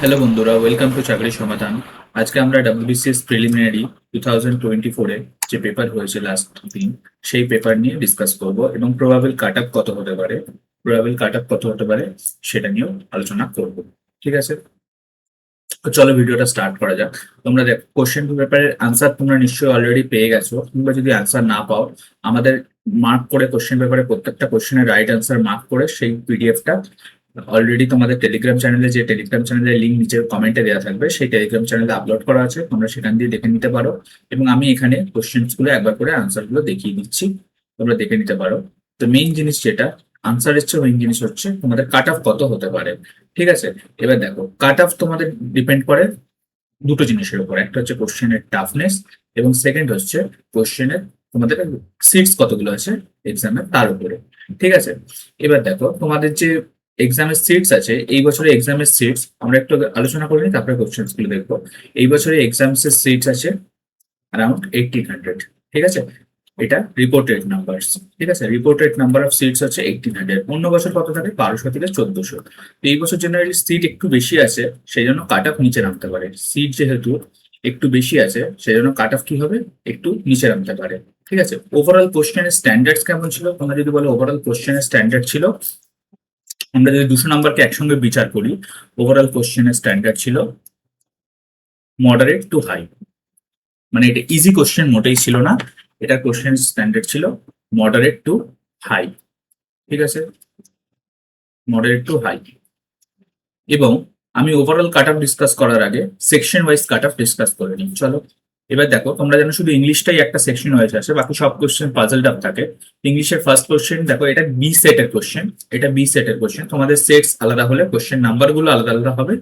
Hello বন্ধুরা, welcome to চাকরি সমাধান। আজকে আমরা ডাব্লিউবিসিএস প্রিলিমিনারি 2024-এ যে পেপার হয়েছে লাস্ট দিন, সেই পেপার নিয়ে ডিসকাস করব এবং প্রবাবল কাট আপ কত হতে পারে, সেটা নিয়েও আলোচনা করব। ঠিক আছে, তো চলো ভিডিওটা স্টার্ট করা যাক। তোমরা দেখো, কোশ্চেন পেপারের আনসার তোমরা নিশ্চয়ই অলরেডি পেয়ে গেছো, কিংবা যদি আনসার না পাও, আমাদের মার্ক করে কোশ্চেন পেপারে প্রত্যেকটা কোশ্চেনের রাইট আনসার মার্ক করে সেই পিডিএফটা অলরেডি তোমাদের টেলিগ্রাম চ্যানেলে, যে টেলিগ্রাম চ্যানেলের লিঙ্ক নিচের কমেন্টে দেওয়া থাকবে, সেই টেলিগ্রাম চ্যানেলে আপলোড করা আছে, তোমরা সেখান দিয়ে দেখে নিতে পারো। এবং আমি এখানে কোশ্চেন গুলো একবার করে আনসার গুলো দেখিয়ে দিচ্ছি, তোমরা দেখে নিতে পারো। তো মেইন জিনিস যেটা, আনসারের চেয়ে মেইন জিনিস হচ্ছে তোমাদের কাট অফ কত হতে পারে। ঠিক আছে, এবার দেখো, কাট অফ তোমাদের ডিপেন্ড করে দুটো জিনিসের উপর। একটা হচ্ছে কোশ্চেনের টাফনেস, এবং সেকেন্ড হচ্ছে কোশ্চেনের তোমাদের সিটস কতগুলো আছে এক্সামের, তার উপরে। ঠিক আছে, এবার দেখো, তোমাদের যে এক্সামের সিটস আছে, এই বছরে এক্সামের সিটস আমরা একটু আলোচনা করে নিই, তারপরে কোশ্চেন গুলো দেখবো। এই বছরে এক্সামস এর সিটস আছে অ্যারাউন্ড 1800। ঠিক আছে, এটা রিপোর্টেড নাম্বার। ঠিক আছে, রিপোর্টেড নাম্বার অফ সিটস হচ্ছে 1800। অন্য বছর কত থাকে? 1200 থেকে 1400। এই বছর জেনারেলি সিট একটু বেশি আছে, সেই জন্য কাট অফ নিচে নামতে পারে। সিট যেহেতু একটু বেশি আছে, সেই জন্য কাট অফ কি হবে, একটু নিচে নামতে পারে। ঠিক আছে, ওভারঅল কোশ্চেনের স্ট্যান্ডার্ড কেমন ছিল? তোমরা যদি বলো ওভারঅল কোশ্চেনের স্ট্যান্ডার্ড ছিল, আমরা যদি 200 নাম্বারকে একসঙ্গে বিচার করি, ওভারঅল কোশ্চেনের স্ট্যান্ডার্ড ছিল মডারেট টু হাই। মানে এটা ইজি কোশ্চেন মোটেই ছিল না, এটা কোশ্চেন স্ট্যান্ডার্ড ছিল মডারেট টু হাই। ঠিক আছে, মডারেট টু হাই। এবং আমি ওভারঅল কাট অফ ডিসকাস করার আগে section wise cut off discuss করে নিই। চলো, এবার দেখো, তোমরা জানো শুধু ইংলিশটাই একটা সেকশন ওয়াইজ আছে, বাকি সব কোশ্চেন পাজলড আপ থাকে। ইংলিশের ফার্স্ট কোশ্চেন দেখো, এটা বি সেটের কোশ্চেন। এটা বি সেটের কোশ্চেন, তোমাদের সেটস আলাদা হলে কোশ্চেন নাম্বার গুলো আলাদা আলাদা হবে।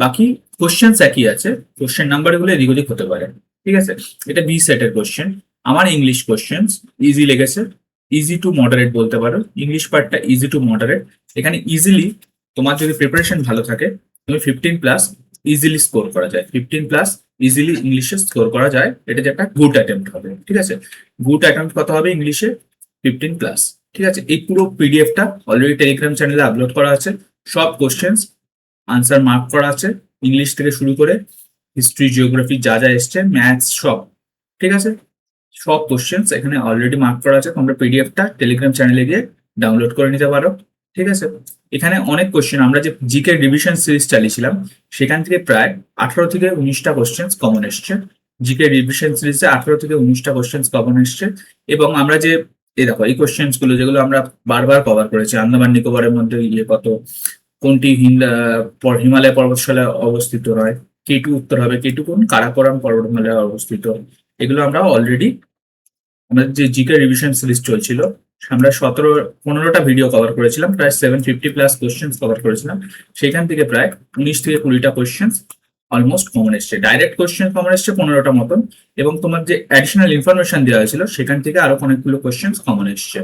বাকি কোশ্চেন একই আছে, কোশ্চেন নাম্বার গুলো এদিক ওদিক হতে পারে। ঠিক আছে, এটা বি সেটের কোশ্চেন। আমার ইংলিশ কোশ্চেন ইজি লেগেছে, ইজি টু মডারেট বলতে পারো। ইংলিশ পার্টটা ইজি টু মডারেট। এখানে ইজিলি তোমার যদি প্রিপারেশন ভালো থাকে, তুমি 15+ ইজিলি স্কোর করা যায়। 15+ ইজিলি ইংলিশে স্কোর করা যায়, এটা যে একটা গুড অ্যাটেম্প্ট হবে। ঠিক আছে, গুড অ্যাটেম্প্ট কত হবে ইংলিশে? 15+। ঠিক আছে, এই পুরো পিডিএফটা অলরেডি টেলিগ্রাম চ্যানেলে আপলোড করা আছে। সব কোশ্চেন্স আনসার মার্ক করা আছে, ইংলিশ থেকে শুরু করে হিস্ট্রি, জিওগ্রাফি, যা যা এসছে, ম্যাথস, সব। ঠিক আছে, সব কোশ্চেন্স এখানে অলরেডি মার্ক করা আছে। তোমরা পিডিএফটা টেলিগ্রাম চ্যানেলে গিয়ে ডাউনলোড করে নিতে পারো। ঠিক আছে, এখানে অনেক কোশ্চেন, আমরা যে জিকে রিভিশন সিরিজ চালিয়েছিলাম, সেখান থেকে প্রায় 18 থেকে 19টা কোশ্চেন কমন এসছে। জিকে রিভিশন সিরিজে 18 থেকে 19টা কোশ্চেন কমন এসছে। এবং আমরা যে, এই দেখো, এই কোশ্চেন গুলো যেগুলো আমরা বারবার কভার করেছি, আন্দামান নিকোবরের মধ্যে কত, কোনটি হিমালয় পর্বতশালায় অবস্থিত নয়, কেটু উত্তর হবে, কেটু কোন, কারাকোরাম পর্বতমালায় অবস্থিত। এগুলো আমরা অলরেডি, আমাদের যে জিকে রিভিশন সিরিজ চলছিল, আমরা 15টা ভিডিও কভার করেছিলাম, প্রায় 750+ কোশ্চেন কভার করেছিলাম। সেখান থেকে প্রায় 19 থেকে 20টা কোশ্চেন অলমোস্ট কমন এসছে। ডাইরেক্ট কোশ্চেন কমন এসছে 15টা মতন, এবং তোমার যে অ্যাডিশনাল ইনফরমেশন দেওয়া হয়েছিল সেখান থেকে আরো অনেকগুলো কোশ্চেন কমন এসছে।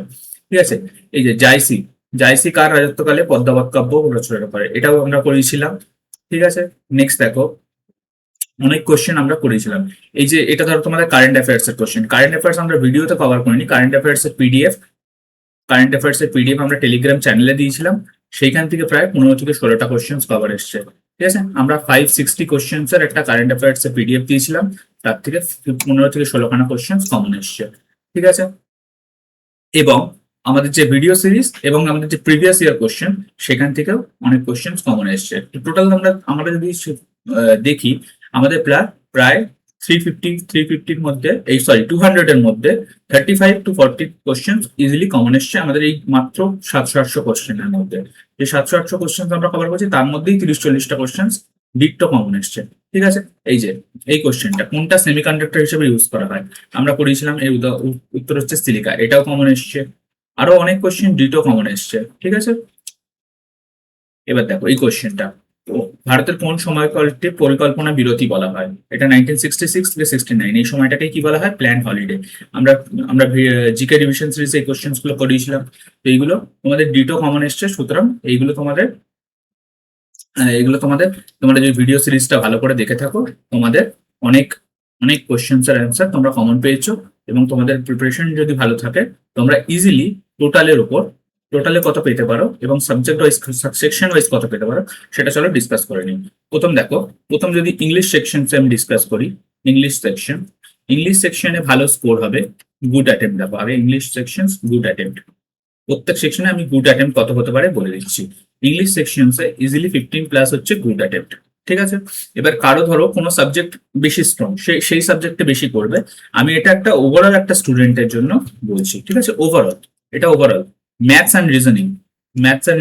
ঠিক আছে, এই যে জাইসি, জাইসি কার রাজত্বকালে পদ্মাবত কাব্য রচনা করে, এটাও আমরা করেছিলাম। ঠিক আছে, নেক্সট দেখো, অনেক কোশ্চেন আমরা করেছিলাম। এই যে এটা ধরো তোমাদের কারেন্ট অ্যাফেয়ার্স এর কোশ্চেন, কারেন্ট অ্যাফেয়ার্স আমরা ভিডিওতে কভার করিনি। কারেন্ট অ্যাফেয়ার্স এর পিডিএফ আমরা টেলিগ্রাম চ্যানেলে দিয়েছিলাম, সেইখান থেকে প্রায় 15 থেকে 16টা কোশ্চেন কভার এসছে। ঠিক আছে, আমরা 560 কোশ্চেন্স এর একটা কারেন্ট অ্যাফেয়ার্স এর পিডিএফ দিয়েছিলাম, তার থেকে 15 থেকে 16খানা কোশ্চেন কমন এসছে। ঠিক আছে, এবং আমাদের যে ভিডিও সিরিজ এবং আমাদের যে প্রিভিয়াস ইয়ার কোশ্চেন, সেখান থেকেও অনেক কোশ্চেন কমন এসছে। টোটাল আমরা যদি দেখি, আমাদের প্রায় প্রায় 350-350-র মধ্যে, এই সরি 200-এর মধ্যে 35-40 কোশ্চেন ইজিলি কমন এসছে আমাদের এই মাত্র 700-800 কোশ্চেনের মধ্যে। যে 700-800 কোশ্চেন আমরা কভার করছি, তার মধ্যেই 30-40টা কোশ্চেন ডিট্টো কমন এসছে। ঠিক আছে, এই যে এই কোশ্চেনটা কোনটা সেমিকন্ডাক্টর হিসেবে ইউজ করা হয়, আমরা পড়িয়েছিলাম, এই উত্তর হচ্ছে সিলিকা, এটাও কমন এসছে। আরো অনেক কোশ্চেন ডিটো কমন এসছে। ঠিক আছে, এবার দেখো এই কোশ্চেনটা, ভারতের কোন সময়কালকে পরিকল্পনা বিরতি বলা হয়? এটা 1966 থেকে 69, এই সময়টাকে কি বলা হয়? Plan holiday. আমরা আমরা জিকে রিভিশন সিরিজে এই কোশ্চেন গুলো করিয়েছিলাম। তো এইগুলো তোমাদের ডিটো কমন এসছে, সুতরাং এইগুলো তোমাদের, এগুলো তোমাদের যদি ভিডিও সিরিজটা ভালো করে দেখে থাকো, তোমাদের অনেক অনেক কোশ্চেন্স এর অ্যান্সার তোমরা কমন পেয়েছো। এবং তোমাদের প্রিপারেশন যদি ভালো থাকে, তোমরা ইজিলি টোটালের উপর টোটালে কত পেতে পারো এবং সাবজেক্ট ওয়াইজ সেকশন ওয়াইজ কত পেতে পারো সেটা চলো ডিসকাস করে নিই। প্রথম দেখো, প্রথম যদি ইংলিশ সেকশন আমি ডিসকাস করি, ইংলিশ সেকশনে ভালো স্কোর হবে গুড অ্যাটেম্প। দেখো আগে ইংলিশ সেকশন গুড অ্যাটেম্প, প্রত্যেক সেকশনে আমি গুড অ্যাটেম্প কত হতে পারে বলে দিচ্ছি। ইংলিশ সেকশনসে ইজিলি 15+ হচ্ছে গুড অ্যাটেম্প, ঠিক আছে। এবার কারো ধরো কোনো সাবজেক্ট বেশি স্ট্রং, সেই সাবজেক্টে বেশি করবে। আমি এটা একটা ওভারঅল একটা স্টুডেন্টের জন্য বলছি, ঠিক আছে। এটা ওভারঅল ম্যাথস অ্যান্ড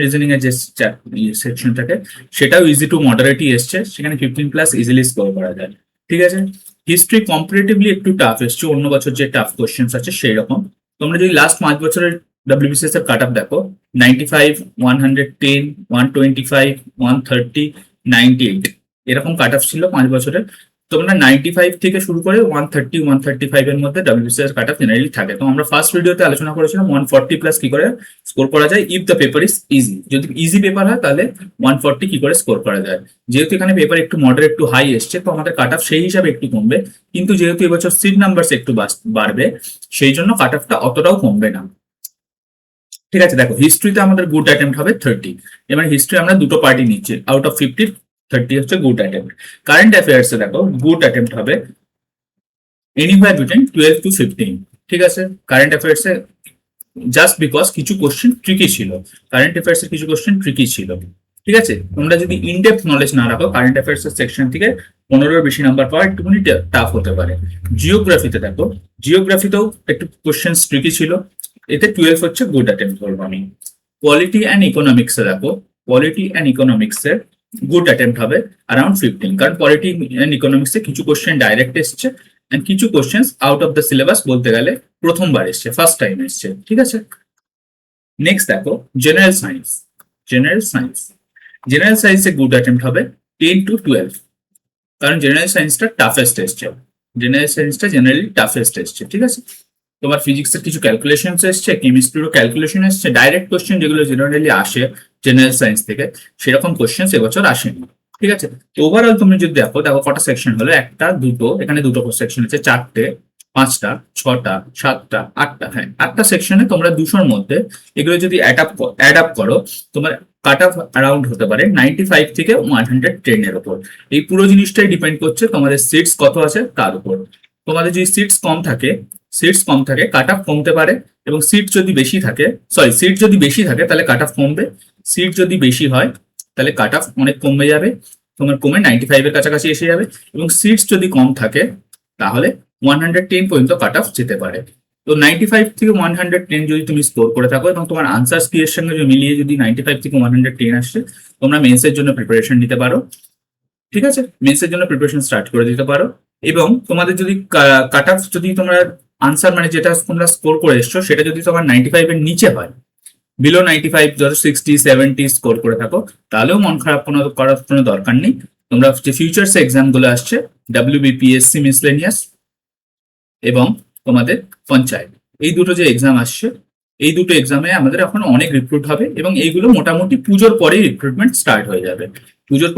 রিজনিং এর যে সেকশন থাকে সেটাও ইজি টু মডারেটই এসছে, সেখানে 15+ ইজিলি স্কোর করা যায়, ঠিক আছে। হিস্ট্রি কম্পারেটিভলি একটু টাফ এসছে, অন্য বছর যে টাফ কোশ্চেন আছে সেই রকম। তোমরা যদি লাস্ট 5 বছরের WBCS এর কাট অফ দেখো, 95, 110, 125, 130, 98 এরকম কাট অফ ছিল 5 বছরের। তোমরা 95 থেকে শুরু করে 130, 135 এর মধ্যে WBCS কাট অফ জেনারেলি থাকে। তো আমরা ফার্স্ট ভিডিওতে আলোচনা করেছিলাম 140+ কি করে স্কোর করা যায় if the paper is easy. যদি ইজি পেপার হয় তাহলে 140 কি করে স্কোর করা যায়। যেহেতু এখানে পেপার একটু মডারেট টু হাই এসছে, তো আমাদের কাট অফ সেই হিসাবে একটু কমবে, কিন্তু যেহেতু এবছর সিট নাম্বার একটু বাড়বে সেই জন্য কাট অফটা অতটাও কমবে না, ঠিক আছে। দেখো হিস্ট্রিতে আমাদের গুড অ্যাটেম্প্ট হবে 30। এবার হিস্ট্রি আমরা দুটো পার্টি নিচ্ছি, আউট অফ 50 30 হচ্ছে গুড অ্যাটেম্প্ট। কারেন্ট অ্যাফেয়ার্সে দেখো গুড অ্যাটেম্প্ট হবে এনিওয়্যার বিটুইন 12 to 15, ঠিক আছে। কারেন্ট অ্যাফেয়ার্সে জাস্ট বিকজ কিছু কোশ্চেন ট্রিকি ছিল, ঠিক আছে। তোমরা যদি ইনডেপথ নলেজ না রাখো কারেন্ট অ্যাফেয়ার্স সেকশন থেকে 15-এর বেশি নাম্বার পাওয়া একটুখানি টাফ হতে পারে। জিওগ্রাফিতে দেখো, জিওগ্রাফিতেও একটু কোশ্চেন ট্রিকি ছিল, এতে 12 হচ্ছে গুড অ্যাটেম্প্ট বলবো আমি। পলিটি অ্যান্ড ইকোনমিক্সে দেখো, এর গুড অ্যাটেম্প্ট হবে অ্যারাউন্ড 15, কারণ পলিটি অ্যান্ড ইকোনমিক্সে কিছু কোশ্চেন ডাইরেক্ট এসছে এন্ড কিছু question out of the syllabus বলতে গেলে প্রথমবার এসছে, ফার্স্ট টাইম এসছে, ঠিক আছে। নেক্সট দেখো জেনারেল সায়েন্সে গুড অ্যাটেম্প্ট হবে 10 to 12, কারণ জেনারেল সায়েন্সটা জেনারেলি টাফেস্ট এসছে, ঠিক আছে। তোমার ফিজিক্সের কিছু ক্যালকুলেশন এসছে, কেমিস্ট্রিরও ক্যালকুলেশন এসছে, ডাইরেক্ট কোশ্চেন যেগুলো জেনারেলি আসে জেনারেল সায়েন্স থেকে সেরকম কোশ্চেন এবছর আসেনি, ঠিক আছে। তো ওভারঅল তুমি যদি দেখো কটা সেকশন হলো, একটা দুটো, এখানে দুটো সেকশন আছে, 4টে 5টা 6টা 7টা 8টা, হ্যাঁ 8টা সেকশনে তোমরা 200-র মধ্যে এগুলো যদি অ্যাড আপ করো তোমার কাট অফ অ্যারাউন্ড হতে পারে 95 থেকে 110 এর উপর। এই পুরো জিনিসটাই ডিপেন্ড করছে তোমাদের সিটস কত আছে তার উপর। তোমাদের যদি সিটস কম থাকে কাট অফ কমতে পারে, এবং সিট যদি বেশি থাকে তাহলে কাট অফ কমবে। সিট যদি বেশি হয় তাহলে কাট অফ অনেক কমে যাবে, তোমার কমে 95 এর কাছাকাছি এসে যাবে। এবং সিটস যদি কম থাকে তাহলে 110 পর্যন্ত কাট অফ যেতে পারে। তো 95 থেকে 110 যদি তুমি স্কোর করে থাকো এবং তোমার আনসার কি এর সঙ্গে মিলিয়ে যদি 95 থেকে 110 আসছে, তোমরা মেন্সের জন্য প্রিপারেশন নিতে পারো, ঠিক আছে। মেন্সের জন্য প্রিপারেশন স্টার্ট করে দিতে পারো। এবং তোমাদের যদি কাট অফ যদি তোমরা আনসার মানে যেটা তোমরা স্কোর করে এসছো সেটা যদি তোমার 95 এর নিচে হয়, বিলো 95 ধরো 60, 70 স্কোর করে থাকো, তাহলেও মন খারাপ করার কোনো দরকার নেই। তোমরা যে ফিউচার্স এক্সাম গুলো আসছে WBPSC মিসলেনিয়াস এবং তোমাদের পঞ্চায়েত, এই দুটো যে এক্সাম আসছে, এই দুটো এক্সামে আমাদের এখন অনেক রিক্রুট হবে এবং এইগুলো মোটামুটি পুজোর পরেই রিক্রুটমেন্ট স্টার্ট হয়ে যাবে। পুজোর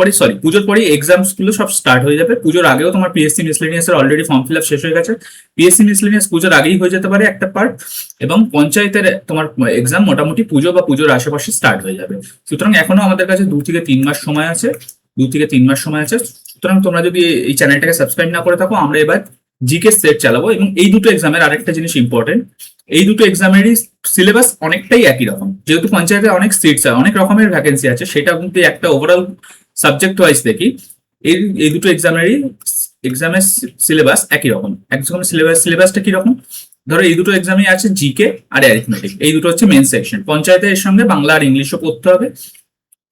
পরেই এক্সামস গুলো সব স্টার্ট হয়ে যাবে। পুজোর আগেও তোমার PSC মিসলেনিয়াস এর অলরেডি ফর্ম ফিল আপ শেষ হয়ে গেছে। PSC মিসলেনিয়াস পুজোর আগেই হয়ে যেতে পারে একটা পার্ট, এবং পঞ্চায়েতের তোমার এক্সাম মোটামুটি পুজো বা পুজোর আশেপাশে স্টার্ট হয়ে যাবে। সুতরাং এখনো আমাদের কাছে 2 থেকে 3 মাস সময় আছে, সুতরাং তোমরা যদি এই চ্যানেলটাকে সাবস্ক্রাইব না করে থাকো, আমরা এবার জিকে সেট চালাবো। এবং এই দুটো এক্সামের আরেকটা জিনিস ইম্পর্টেন্ট, এই দুটো এক্সামেরই সিলেবাস অনেকটাই একই রকম। যেহেতু পঞ্চায়েতে অনেক সিটস আছে, অনেক রকমের ভ্যাকেন্সি আছে, সেটা কিন্তু একটা ওভারঅল সাবজেক্ট ওয়াইজ দেখি এই দুটো এক্সামের সিলেবাস একই রকম। একদম সিলেবাসটা কি রকম, ধরো এই দুটো এক্সামে আছে জিকে আর অ্যারিথমেটিক, এই দুটো হচ্ছে মেন সেকশন। পঞ্চায়েতে এর সঙ্গে বাংলা আর ইংলিশও পড়তে হবে,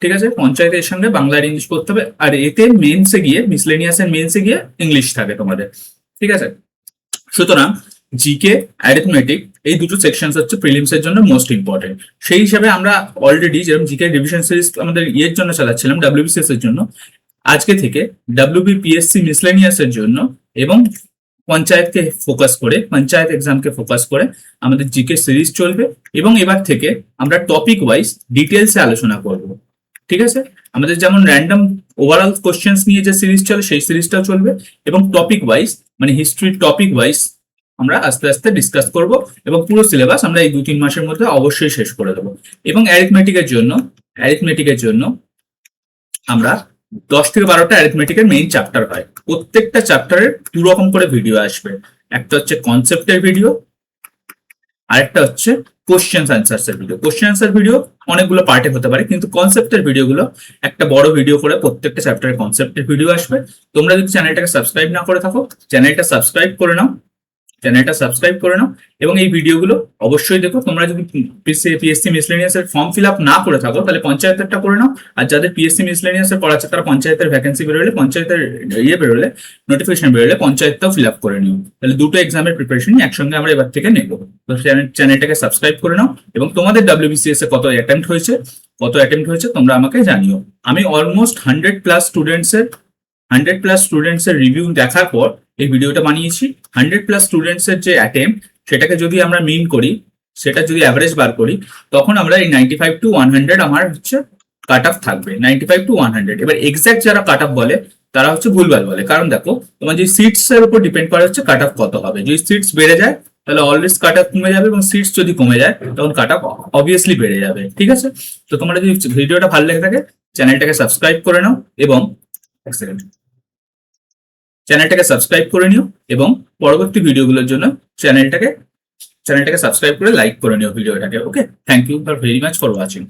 ঠিক আছে। পঞ্চায়েতে এর সঙ্গে বাংলা আর ইংলিশ পড়তে হবে, আর এতে মেন্সে গিয়ে মিসলেনিয়াসের মেন্সে গিয়ে ইংলিশ থাকে তোমাদের, ঠিক আছে। সুতরাং জিকে অ্যারিথমেটিক এই দুটো সেকশন হচ্ছে প্রিলিমস এর জন্য মোস্ট ইম্পর্টেন্ট। সেই হিসাবে আমরা অলরেডি যেরকম জিকে রিভিশন সিরিজ আমাদের ইয়ের জন্য চালাচ্ছিলাম WBCS এর জন্য, আজকে থেকে WBPSC মিসলেনিয়াস এর জন্য এবং পঞ্চায়েত এক্সামকে ফোকাস করে আমাদের জিকে সিরিজ চলবে। এবং এবার থেকে আমরা টপিক ওয়াইজ ডিটেলসে আলোচনা করব, ঠিক আছে। আমাদের যেমন র্যান্ডম ওভারঅল কোশ্চেন্স নিয়ে যে সিরিজ চলে সেই সিরিজটাও চলবে, এবং টপিক ওয়াইজ মানে হিস্ট্রির টপিক ওয়াইজ আমরা আস্তে আস্তে ডিসকাস করব এবং পুরো সিলেবাস আমরা এই 2-3 মাসের মধ্যে অবশ্যই শেষ করে দেবো। এবং অ্যারিথমেটিকের জন্য আমরা 10 থেকে 12টা অ্যারিথমেটিকের মেইন চ্যাপ্টার হয়, প্রত্যেকটা চ্যাপ্টারের 2 রকম করে ভিডিও আসবে। একটা হচ্ছে কনসেপ্টের ভিডিও, আরেকটা হচ্ছে কোশ্চেন অ্যান্সার্স এর ভিডিও। কোশ্চেন অ্যান্সার ভিডিও অনেকগুলো পার্টে হতে পারে, কিন্তু কনসেপ্টের ভিডিওগুলো একটা বড় ভিডিও করে প্রত্যেকটা চ্যাপ্টারের কনসেপ্টের ভিডিও আসবে। তোমরা যদি চ্যানেলটাকে সাবস্ক্রাইব না করে থাকো, চ্যানেলটা সাবস্ক্রাইব করে নাও এবং এই ভিডিওগুলো অবশ্যই দেখো। তোমরা যদি পিএসসি মিসলেনিয়াস এর ফর্ম ফিল আপ না করে থাকো তাহলে পঞ্চায়েতেরটা করে নাও, আর যাদের পিএসসি মিসলেনিয়াস এর পড়াচ্ছে তারা পঞ্চায়েতের ভ্যাকেন্সি বেরোলে, পঞ্চায়েতের বেরোলে, নোটিফিকেশন বেরোলে পঞ্চায়েতটাও ফিল আপ করে নিও। তাহলে দুটো এক্সামের প্রিপারেশন একসঙ্গে আমরা এবার থেকে নেবো। তো চ্যানেলটাকে সাবস্ক্রাইব করে নাও এবং তোমাদের WBCS এ কত অ্যাটেম্প্ট হয়েছে তোমরা আমাকে জানিও। আমি অলমোস্ট 100+ স্টুডেন্টস এর রিভিউ দেখার পর এই ভিডিওটা বানিয়েছি। 100+ স্টুডেন্টস এর যে অ্যাটেম্প সেটাকে যদি আমরা মিন করি, সেটা যদি অ্যাভারেজ বার করি, তখন আমরা এই 95 to 100 আমার হচ্ছে কাট অফ থাকবে। 95 to 100। এবার এক্সাক্ট যারা কাট অফ বলে তারা হচ্ছে ভুলভাল বলে, কারণ দেখো তোমার যে সিটস এর উপর ডিপেন্ড করে হচ্ছে কাট অফ কত হবে। যদি সিটস বেড়ে যায় তাহলে অলওয়েজ কাট অফ কমে যাবে, এবং সিটস যদি কমে যায় তখন কাট অফ অবভিয়াসলি বেড়ে যাবে। ঠিক আছে, তো তোমরা যদি ভিডিওটা ভালো লেগে থাকে চ্যানেলটাকে সাবস্ক্রাইব করে নাও এবং পরবর্তী ভিডিওগুলোর জন্য চ্যানেলটাকে সাবস্ক্রাইব করে লাইক করে নিও ভিডিওটাকে। Okay, thank you very much for watching.